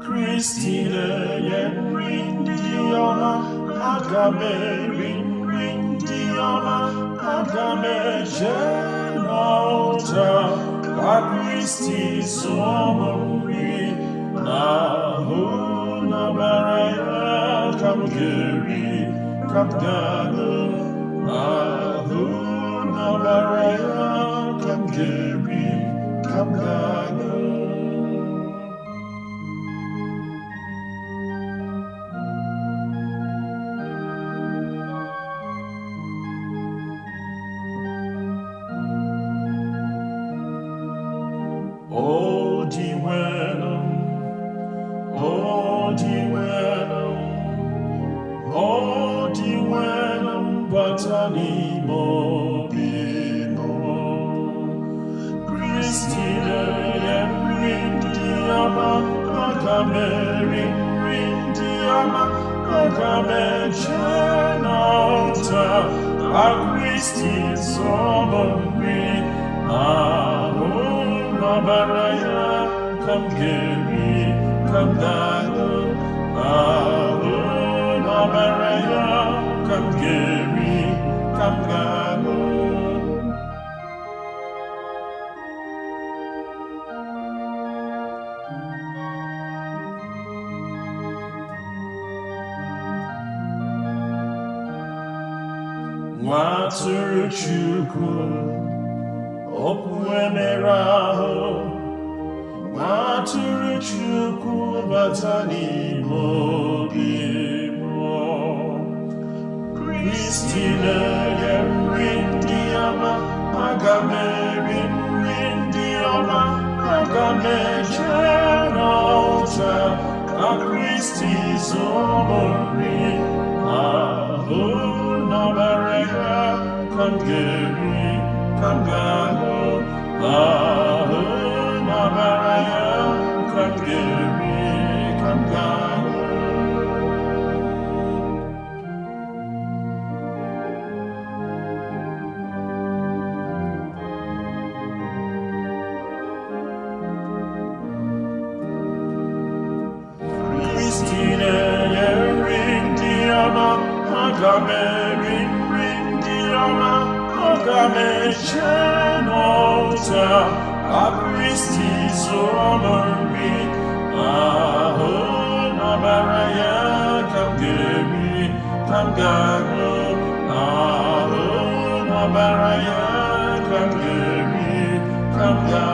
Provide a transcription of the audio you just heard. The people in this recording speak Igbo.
Kristi na-enye nri ndị ọma, aga m eri nri ndị ọma, aga m eje n'altar ka Kristi zụọ m nri, n'ahụ n'ọbara ya ka m ga-eri, ka m ga-aṅụ, n'ahụ n'ọbara ya ka m ga-eri, ka m ga-aṅụ. O dị nwere m, o dị nwere m, o dị nwere m, bata n'ime obi m. Kristi na-enye nri ndị ọma, aga m eri nri ndị ọma, aga m eje n'altar ka Kristi zụọ m nri, ahụ n'ọbara ya ka m ga-eri, ka m ga-aṅụ, ahụ n'ọbara ya ka m ga-eri, ka m ga-aṅụ. Nwa atụrụ Chukwu, okwu emere ahụ, nwa atụrụ Chukwu, bata n'ime obi m. Kristi na-enye nri ndị ọma, aga m eri nri ndị ọma, aga m eje n'altar ka Kristi zụọ m nri, ahụ n'ọbara ya ka m ga-eri, ka m ga-aṅụ, ahụ n'ọbara ya ka m ga-eri, ka m ga-aṅụ. Kristi na-enye nri ndị ọma, aga m eri nri ndị ọma, aga m eje n'altar ka Kristi zụọ m nri, ahụ n'ọbara ya ka m ga-eri, ka m ga-aṅụ, ahụ n'ọbara ya ka m ga-eri, ka m ga-aṅụ.